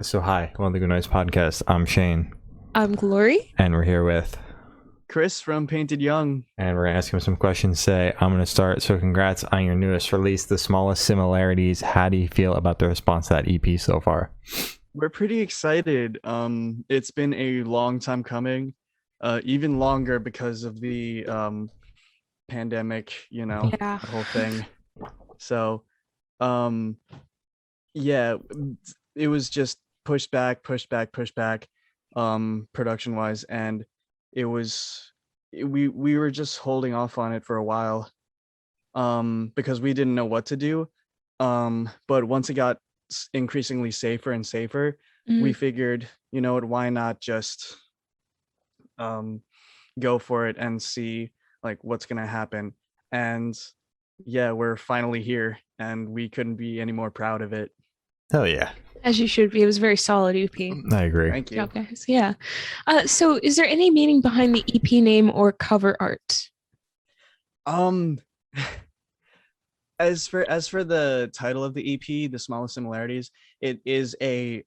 So hi, welcome to the Good Noise Podcast. I'm Shane, I'm Glory. and we're here with, Chris from Painted Young. and we're gonna ask him some questions today. I'm gonna start. So congrats on your newest release, The Smallest Similarities. How do you feel about the response to that EP so far? We're pretty excited. It's been a long time coming, even longer because of the pandemic, Yeah. the whole thing. So, um, yeah, it was just pushed back, production wise, and it was we were just holding off on it for a while, because we didn't know what to do. But once it got increasingly safer and safer, we Mhm. figured, you know what, why not just um go for it and see like what's gonna happen. And yeah, we're finally here and we couldn't be any more proud of it. Hell yeah, As you should be. It was a very solid EP. I agree. Thank Good you. job, guys. Yeah. So is there any meaning behind the EP name or cover art? Um as for the title of the EP, The Smallest Similarities, it is a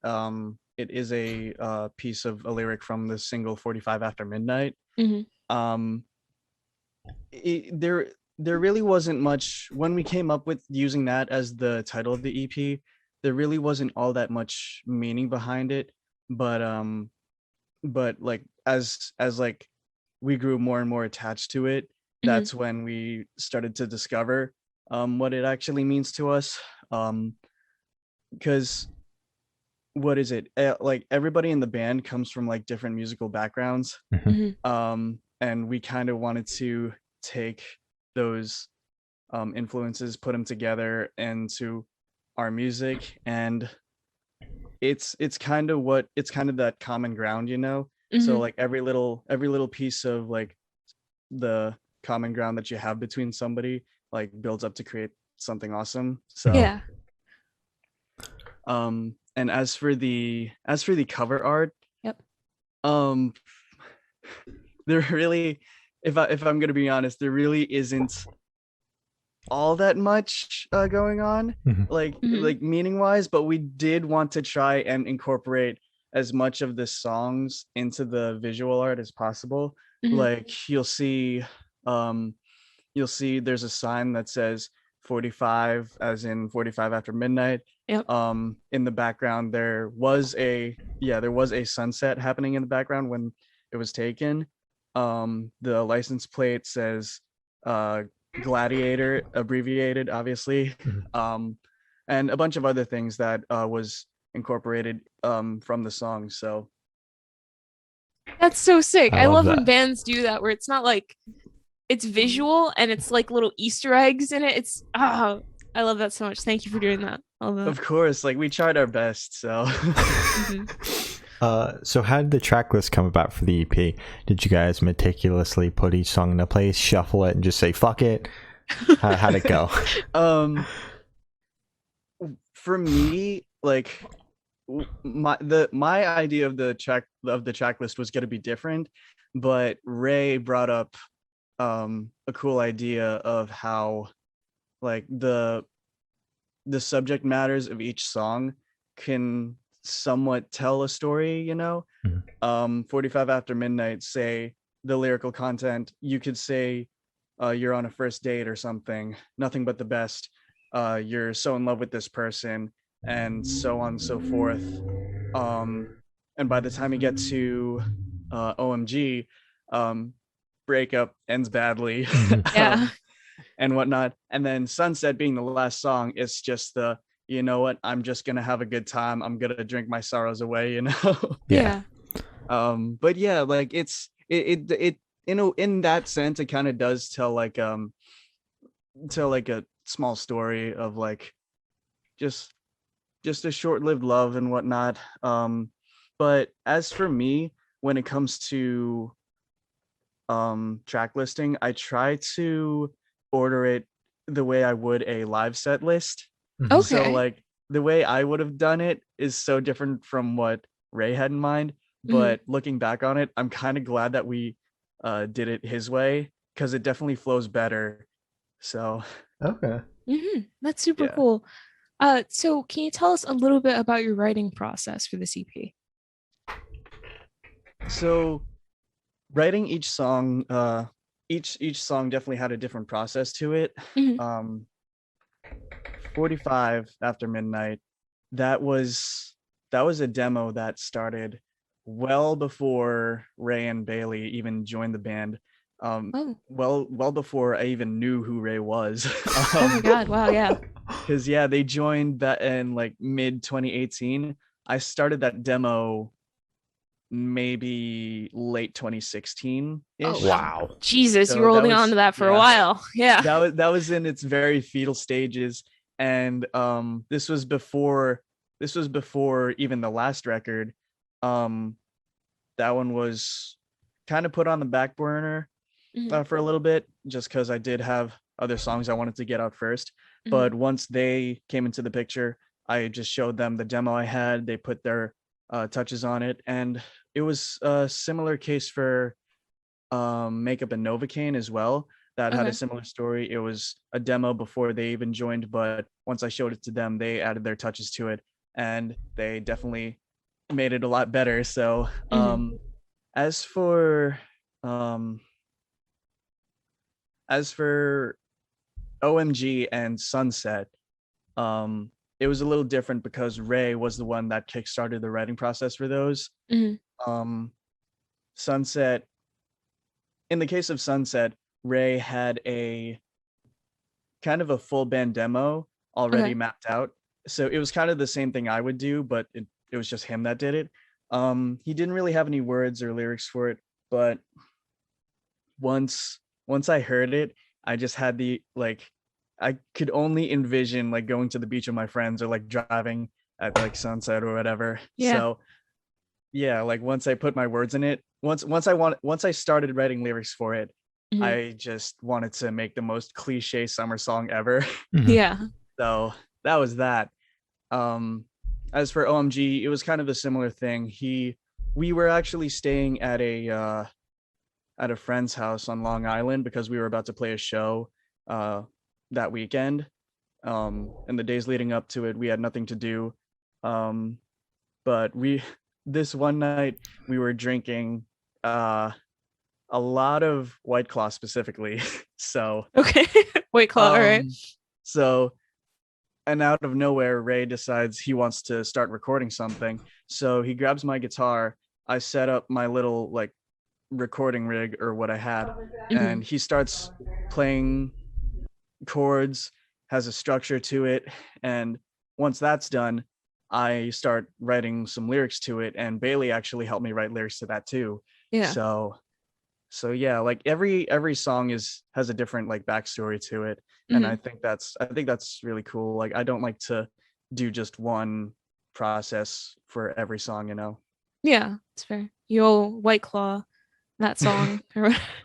piece of a lyric from the single 45 After Midnight. Mhm. um there really wasn't much when we came up with using that as the title of the EP. There really wasn't all that much meaning behind it, but like as like we grew more and more attached to it, Mhm. that's when we started to discover what it actually means to us. Because what is it? Like everybody in the band comes from like different musical backgrounds, Mhm. Mhm. and we kind of wanted to take those influences, put them together into our music, and it's kind of that common ground, you know. So Mhm. like every little piece of like the common ground that you have between somebody like builds up to create something awesome. So Yeah. and as for the cover art, Yep. um there really, if I'm gonna be honest, there really isn't all that much going on, Mhm. Mhm. like meaning wise, but we did want to try and incorporate as much of the songs into the visual art as possible. Mhm. Like um you'll see there's a sign that says 45, as in 45 after midnight. Yep. In the background there was a sunset happening in the background when it was taken. The license plate says uh Gladiator, abbreviated, obviously. Mhm. um and a bunch of other things that was incorporated from the song. So That's so sick. I I love love when that. bands do that where it's not like it's visual and it's like little Easter eggs in it. I love that so much. Thank you for doing that. I love that. of course, like we tried our best. So Mhm. So how did the track list come about for the EP? Did you guys meticulously put each song into place, shuffle it, and just say "fuck it"? How'd it go? um for me, like my idea of the track list was going to be different, but Ray brought up a cool idea of how like the subject matters of each song can somewhat tell a story, you know. Mhm. 45 After Midnight, say the lyrical content, you could say you're on a first date or something, nothing but the best, you're so in love with this person, and so on and so forth. um and by the time you get to OMG, um breakup ends badly. Mhm. Yeah. And whatnot. And then Sunset being the last song, it's just the, you know what, I'm just gonna have a good time, I'm gonna drink my sorrows away, you know. Yeah. Yeah. But yeah, like it in that sense, it kind of does tell like a small story of like just a short-lived love and whatnot. But as for me, when it comes to track listing, I try to order it the way I would a live set list. Mhm. So Okay. like the way I would have done it is so different from what Ray had in mind. Mhm. But looking back on it, I'm kind of glad that we did it his way, because it definitely flows better. So Okay. That's super yeah. cool. So can you tell us a little bit about your writing process for this EP? So writing each song, each song definitely had a different process to it. Mhm. 45 After Midnight, that was that was a demo that started well before Ray and Bailey even joined the band. Oh, Well before I even knew who Ray was. oh my God! Wow, yeah. Because yeah, they joined that in like mid 2018. I started that demo maybe late 2016 Oh ish. wow. Wow. Jesus, you So were that holding on was, to that for a yeah, while. Yeah. that was in its very fetal stages. And this was before even the last record. um that one was kind of put on the back burner Mhm, for a little bit, just because I did have other songs I wanted to get out first. mhm, But once they came into the picture, I just showed them the demo I had. They put their touches on it, and it was a similar case for Makeup and Novocaine as well. That had a okay. similar story. It was a demo before they even joined, but once I showed it to them, they added their touches to it, and they definitely made it a lot better. So, Mhm, as for um, as for OMG and Sunset, um, it was a little different because Ray was the one that kickstarted the writing process for those. mhm, Um, Sunset, in the case of Sunset, Ray had a kind of a full band demo already okay. mapped out. So it was kind of the same thing I would do, but it was just him that did it. He didn't really have any words or lyrics for it, but once I heard it, I just had the like I could only envision like going to the beach with my friends or like driving at like sunset or whatever. Yeah. So yeah, like once I put my words in it, once I started writing lyrics for it, Mhm, I just wanted to make the most cliche summer song ever. Mhm. yeah. So that was that. Um as for OMG, it was kind of a similar thing. He We were actually staying at a friend's house on Long Island because we were about to play a show uh, that weekend. And the days leading up to it, we had nothing to do. Um, but we this one night we were drinking uh, a lot of White Claw specifically. so Okay. Wait, Claw. All right. um, so and out of nowhere, Ray decides he wants to start recording something. So he grabs my guitar. I set up my little like recording rig or what I had, Mhm, and he starts playing chords, has a structure to it, and once that's done, I start writing some lyrics to it, and Bailey actually helped me write lyrics to that too. yeah. So yeah, like every song has a different like backstory to it, and Mhm, I think that's really cool. Like I don't like to do just one process for every song, you know. yeah. It's fair. Yo, White Claw. That song.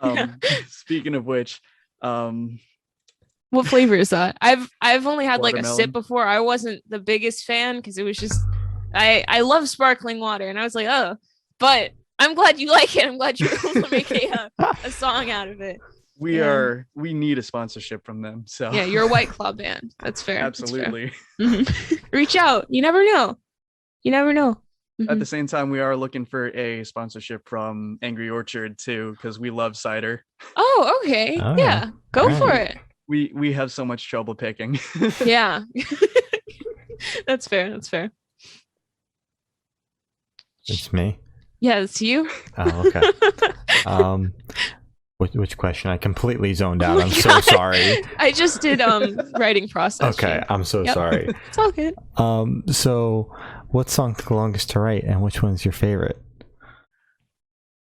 Yeah. Speaking of which, um What flavor is that? I've only had like a sip watermelon. before. I wasn't the biggest fan because it was just I love sparkling water and I was like, oh, but I'm glad you like it. I'm glad you were able to make a song out of it. Yeah. We need a sponsorship from them. So Yeah, you're a White Claw band. That's fair. That's fair. absolutely. Mhm. Reach out. You never know. You never know. At Mhm. the same time, we are looking for a sponsorship from Angry Orchard too, because we love cider. Oh, okay. Oh yeah. Yeah. Go All for right. it. We have so much trouble picking. Yeah. That's fair. That's fair. It's me. Yeah, it's you. Oh, okay. Um, which question? I completely zoned Oh out. my I'm so God. sorry. I just did writing process. Okay, Shane. I'm so Yep. sorry. It's all good. So what song took the longest to write, and which one's your favorite?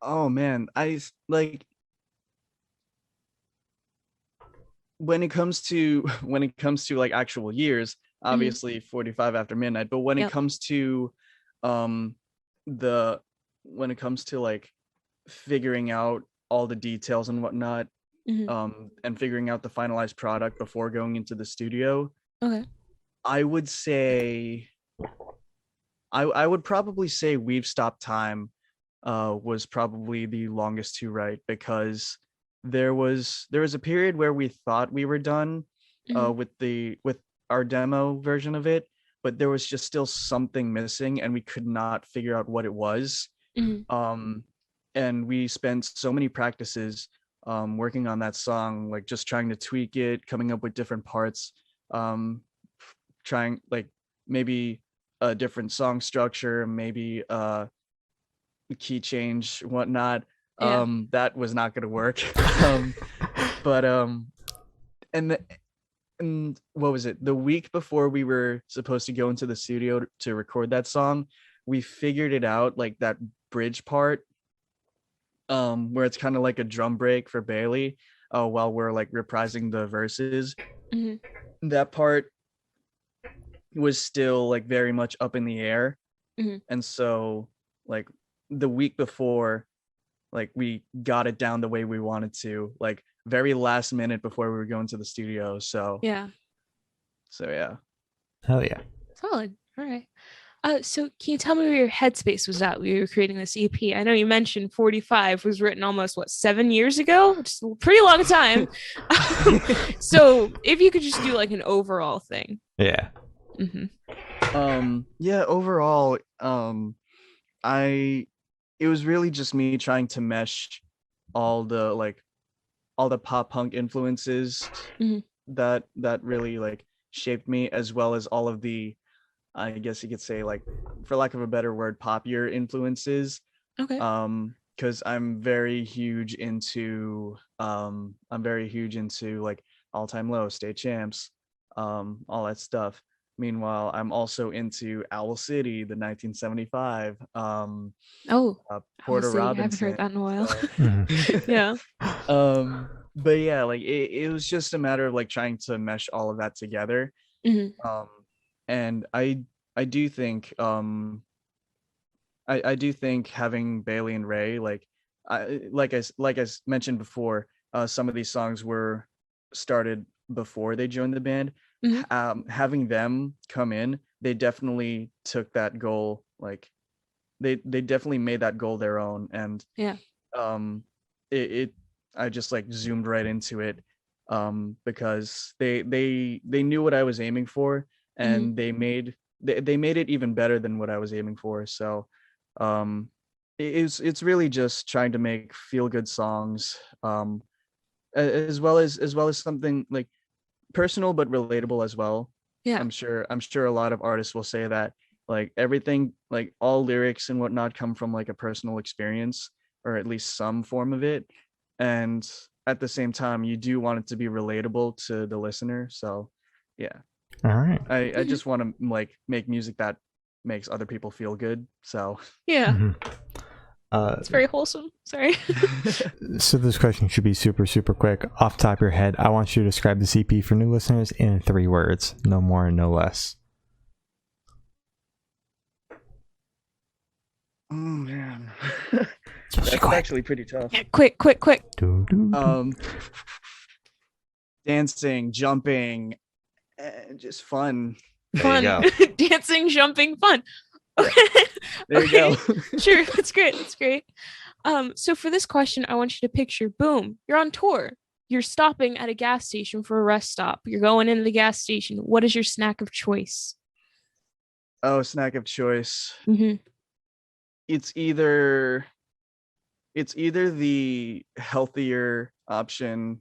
Oh man, like when it comes to like actual years, Mhm. obviously 45 After Midnight, but when it Yep. comes to um the when it comes to like figuring out all the details and whatnot, Mhm. and figuring out the finalized product before going into the studio, Okay. I would say I would probably say We've Stopped Time was probably the longest to write, because there was a period where we thought we were done Mhm. with our demo version of it, but there was just still something missing, and we could not figure out what it was. Mhm. And we spent so many practices working on that song, like just trying to tweak it, coming up with different parts, trying like maybe a different song structure, maybe key change, whatnot. Yeah. That was not going to work. But and the, and what was it? The week before we were supposed to go into the studio to record that song, we figured it out, like that bridge part, where it's kind of like a drum break for Bailey, while we're like reprising the verses. Mhm. That part was still like very much up in the air. Mhm. And so like the week before, like we got it down the way we wanted to, like very last minute before we were going to the studio. So Yeah. yeah. Hell yeah. Solid. All right. So can you tell me where your headspace was at when you were creating this EP? I know you mentioned 45 was written almost 7 years ago, which is a pretty long time. So if you could just do like an overall thing. Yeah. Yeah, overall, it was really just me trying to mesh all the pop punk influences Mhm. that really like shaped me, as well as all of the, I guess you could say, like, for lack of a better word, popular influences. Okay. Because I'm very huge into like All Time Low, State Champs, all that stuff. Meanwhile, I'm also into Owl City, the 1975, Oh, Porter honestly, I haven't Robinson. heard that in a while. Mhm. Yeah. But yeah, like it was just a matter of like trying to mesh all of that together. Mhm. And I do think I do think having Bailey and Ray, like I mentioned before, some of these songs were started before they joined the band. Mhm. Having them come in, they definitely took that goal, like they definitely made that goal their own. And Yeah. it I just like zoomed right into it, because they knew what I was aiming for, and they made it even better than what I was aiming for. So it's really just trying to make feel good songs, as well as something like personal but relatable as well. Yeah. I'm sure a lot of artists will say that, like, everything, like all lyrics and whatnot, come from like a personal experience, or at least some form of it. And at the same time, you do want it to be relatable to the listener. So yeah, All right. I just want to like make music that makes other people feel good. So Yeah. Mhm. It's very wholesome. Sorry. So this question should be super, super quick. Off the top of your head, I want you to describe the CP for new listeners in 3 words. No more, no less. oh man, Supposed to be that's quick. actually pretty tough. Yeah, quick. Doo-doo-doo. Dancing, jumping, and just fun. There you Fun. go. Dancing, jumping, fun. Yeah. Okay. There you go. Sure. That's great. So for this question, I want you to picture, boom, you're on tour. You're stopping at a gas station for a rest stop. You're going into the gas station. What is your snack of choice? Oh, snack of choice. Mm-hmm. It's either the healthier option,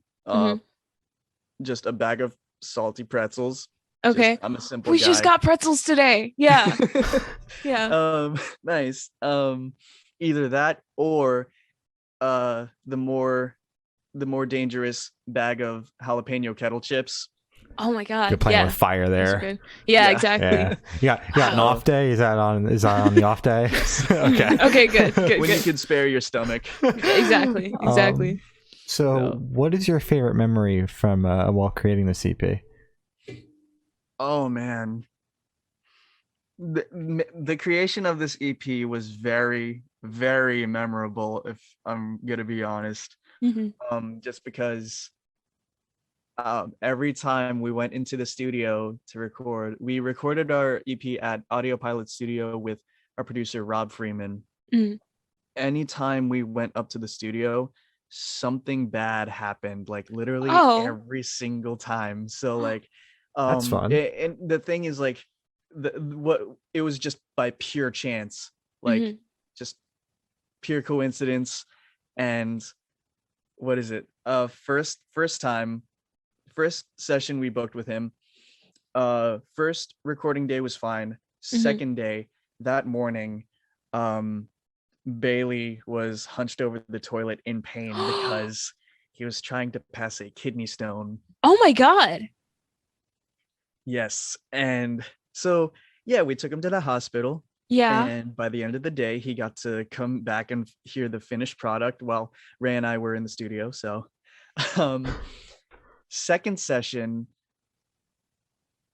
just a bag of salty pretzels. Okay. I'm a simple We guy. just got pretzels today. Yeah. Yeah. Nice. Either that, or the more dangerous bag of jalapeno kettle chips. Oh my God. You're playing Yeah. with fire Those are there. good. Yeah, Yeah. exactly. Yeah. You got an Wow. off day? Is that on the off day? Okay. Okay, good. When you can spare your stomach. Exactly. So Yeah. what is your favorite memory from while creating the CP? Oh man, the creation of this EP was very, very memorable, if I'm gonna be honest. Mhm. Just because every time we went into the studio to record, we recorded our EP at Audio Pilot Studio with our producer Rob Freeman. Mhm. Anytime we went up to the studio, something bad happened, like literally Oh. every single time. So like That's fun. And the thing is, like, what it was just by pure chance, like Mhm. just pure coincidence. And what is it? First session we booked with him. First recording day was fine. Second day, that morning, Bailey was hunched over the toilet in pain because he was trying to pass a kidney stone. Oh my God. Yes. And so, yeah, we took him to the hospital. Yeah. And by the end of the day, he got to come back and hear the finished product while Ray and I were in the studio. So, second session,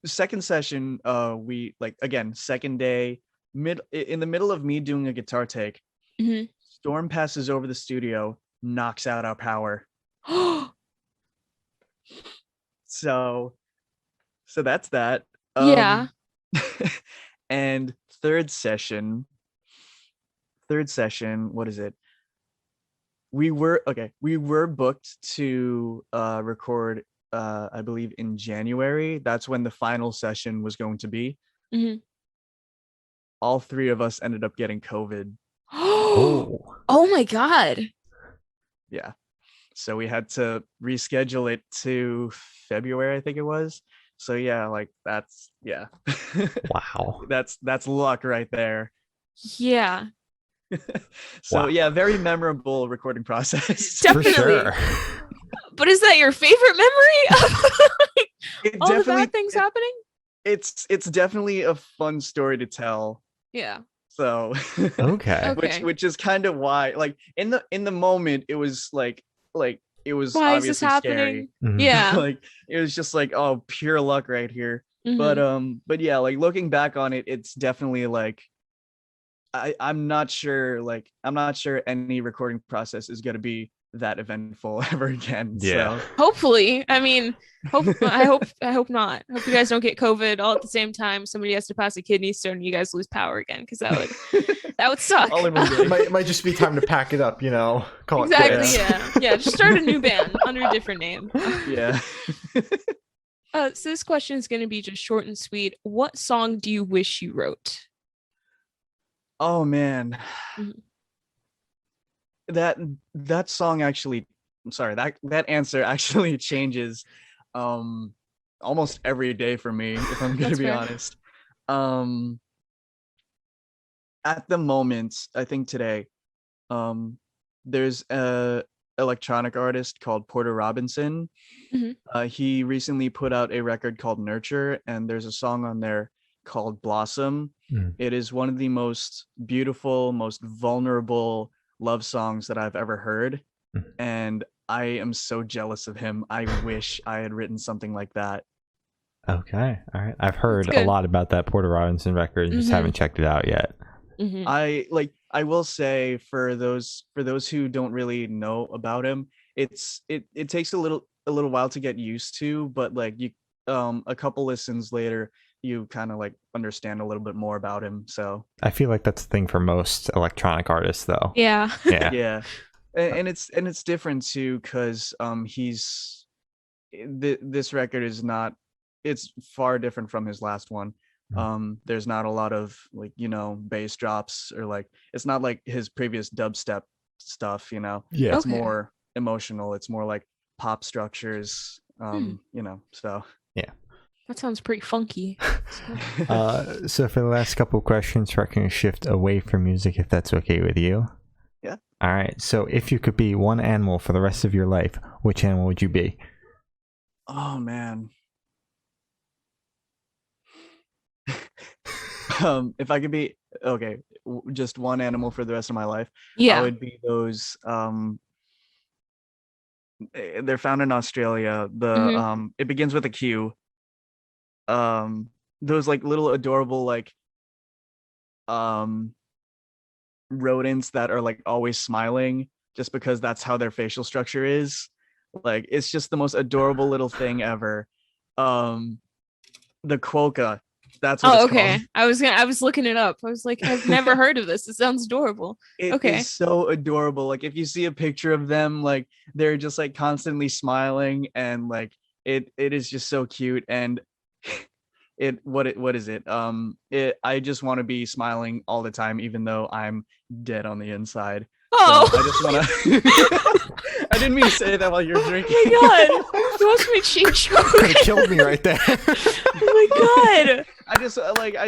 we, like, again, second day, in the middle of me doing a guitar take, Mhm. storm passes over the studio, knocks out our power. So that's that. Yeah. And third session, what is it? We were booked to record, I believe, in January. That's when the final session was going to be. Mhm. All three of us ended up getting COVID. Oh. Oh my God. Yeah. So we had to reschedule it to February, I think it was. So yeah, like that's Wow. that's luck right there. Yeah. So Wow. yeah, very memorable recording process. For Definitely. sure. But is that your favorite memory of It all the definitely bad things happening? it's definitely a fun story to tell. Yeah. So Okay. Okay. which is kind of why, like, in the moment it was like it was Why is this obviously happening? Mhm. Yeah. like it was just like, oh, pure luck right here. Mhm. But yeah, like looking back on it, it's definitely like I'm not sure any recording process is going to be that eventful ever again. Yeah. So Hopefully. I mean, I hope not. Hope you guys don't get COVID all at the same time. Somebody has to pass a kidney stone and you guys lose power again, because that would suck. all in one day. It might just be time to pack it up, call Exactly. it quits. Yeah. Just start a new band under a different name. Yeah. So this question is going to be just short and sweet. What song do you wish you wrote? Oh man. Mhm. That song actually, I'm sorry, that answer actually changes almost every day for me, if I'm going to That's be fair. honest. At the moment, I think today, there's a electronic artist called Porter Robinson. Mhm. He recently put out a record called Nurture, and there's a song on there called Blossom. Mm. It is one of the most beautiful, most vulnerable love songs that I've ever heard. Mm. And I am so jealous of him. I wish I had written something like that. Okay. All right. I've heard a good. lot about that Porter Robinson record and just Mhm. haven't checked it out yet. Mhm. I will say, for those who don't really know about him, it takes a little while to get used to, but like you a couple listens later, you kind of like understand a little bit more about him. So I feel like that's the thing for most electronic artists, though. Yeah. Yeah. yeah. And it's different too, because this record is not, it's far different from his last one. There's not a lot of, like, bass drops, or like, it's not like his previous dubstep stuff. Yeah. It's Okay. more emotional, it's more like pop structures. So That sounds pretty funky. So for the last couple of questions, we're going to shift away from music, if that's okay with you. Yeah. All right. So if you could be one animal for the rest of your life, which animal would you be? oh man. If I could be just one animal for the rest of my life, I Yeah. would be those they're found in Australia. It begins with a Q. Those like little adorable, like rodents that are like always smiling, just because that's how their facial structure is. Like, it's just the most adorable little thing ever. The quokka. That's what Oh, it's okay. called. I was looking it up. I was like, I've never heard of this. It sounds adorable. It is Okay. so adorable. Like, if you see a picture of them, like, they're just like constantly smiling, and like it is just so cute. And what is it? I just want to be smiling all the time, even though I'm dead on the inside. Oh, So I just want to. I didn't mean to say that while you're drinking. oh my god! You want me to change your Could have killed me right there. Oh my god! I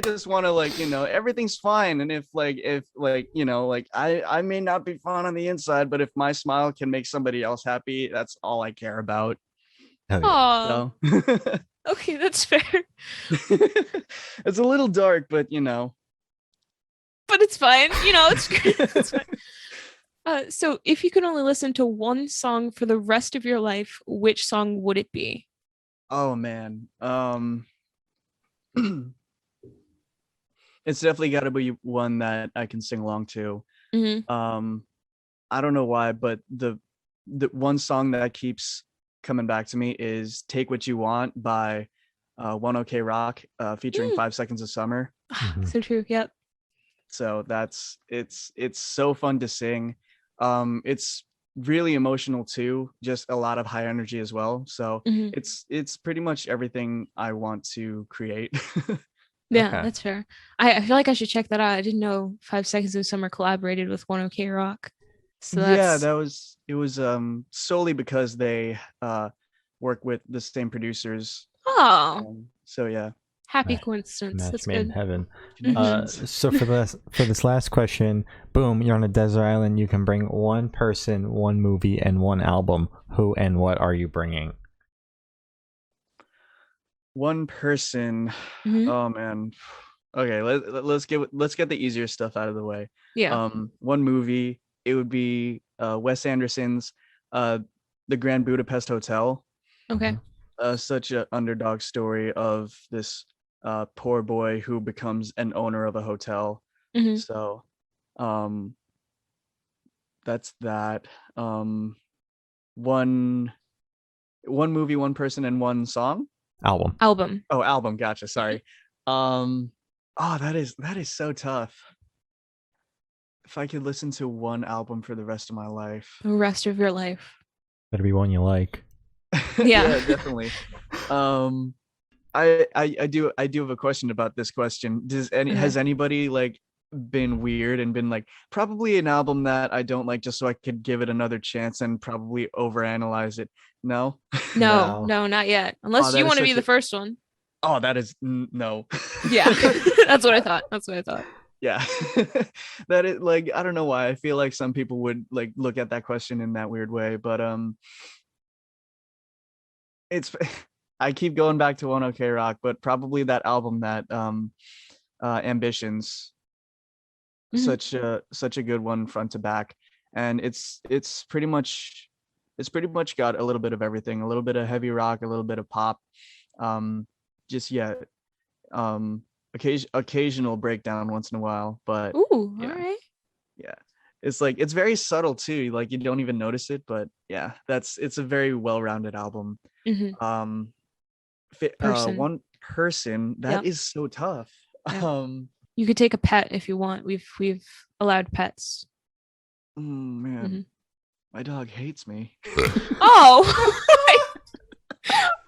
just want to everything's fine, and if I may not be fine on the inside, but if my smile can make somebody else happy, that's all I care about. Hell yeah. Oh, So okay, that's fair. it's a little dark, but But it's fine. It's great. It's fine. So if you could only listen to one song for the rest of your life, which song would it be? oh man, it's definitely got to be one that I can sing along to. Hmm. I don't know why, but the one song that keeps coming back to me is "Take What You Want" by One OK Rock, featuring Mm. 5 Seconds of Summer. Mhm. So true. Yep. So it's so fun to sing. It's really emotional too, just a lot of high energy as well. So Hmm. it's pretty much everything I want to create. Yeah, Okay. that's fair. I feel like I should check that out. I didn't know 5 Seconds of Summer collaborated with One OK Rock. So Yeah, that's it was solely because they work with the same producers. oh, So yeah. happy Match- coincidence. Match That's made in good. heaven. Connections. So for this last question, boom, you're on a desert island. You can bring one person, one movie, and one album. Who and what are you bringing? One person. Mhm. Oh man. Okay, let's get the easier stuff out of the way. Yeah. One movie, it would be Wes Anderson's The Grand Budapest Hotel. Okay. Such an underdog story of this poor boy who becomes an owner of a hotel. Mhm. So that's that. One movie, one person, and one song. Album. Album. Oh, album. Gotcha. Sorry. Oh, that is so tough. If I could listen to one album for the rest of my life. The rest of your life. Better be one you like. Yeah. Definitely. I do have a question about this question. Has anybody like been weird and been like, probably an album that I don't like, just so I could give it another chance and probably overanalyze it? No. No, No. not yet. Unless that you is want to be such the a- first one. Oh, that is no. Yeah. That's what I thought. Yeah. That is like, I don't know why. I feel like some people would like look at that question in that weird way, but it's I keep going back to One OK Rock, but probably that album that Ambitions, Mhm. such a good one front to back, and it's pretty much got a little bit of everything, a little bit of heavy rock, a little bit of pop, just yeah, occasional breakdown once in a while, but Ooh, yeah. all right. yeah, it's like it's very subtle too, like you don't even notice it, but yeah, it's a very well-rounded album. Mhm. Person. One person, that Yep. is so tough. Yeah. You could take a pet if you want. We've allowed pets. Man, Mhm. my dog hates me. Oh,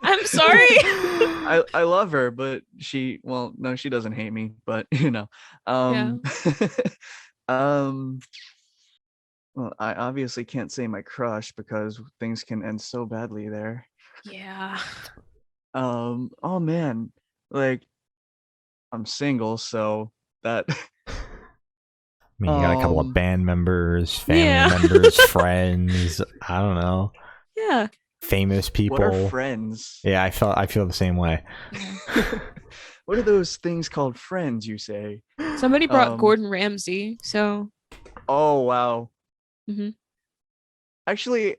I'm sorry. I love her, but she doesn't hate me, but well, I obviously can't say my crush because things can end so badly there. Yeah. Oh man, like I'm single, so that I mean, you got a couple Um, of band members, family Yeah. members, friends. I don't know, Yeah. famous people. what are friends? Yeah, I feel the same way. What are those things called, friends, you say? Somebody brought Um, Gordon Ramsay, so Oh wow. Mhm. Actually,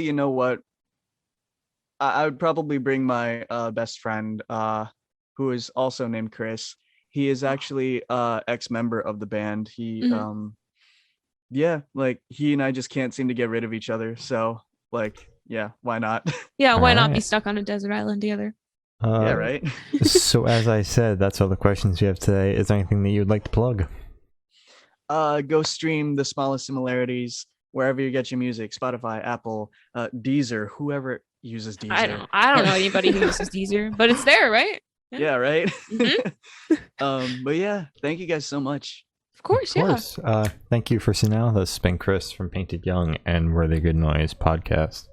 you know what? I would probably bring my best friend, who is also named Chris. He is actually ex-member of the band. He Mhm. yeah, like he and I just can't seem to get rid of each other. So like, yeah, why not? yeah, why not be Alright. stuck on a desert island together? Yeah, right. So as I said, that's all the questions we have today. Is there anything that you'd like to plug? Go stream The Smallest Similarities wherever you get your music: Spotify, Apple, Deezer, whoever uses Deezer. I don't know anybody who uses Deezer, but it's there, right? Yeah, right. Mhm. But yeah, thank you guys so much. Of course, Of course. Thank you for sitting down with us. It's been Chris from Painted Young, and we're the Good Noise podcast.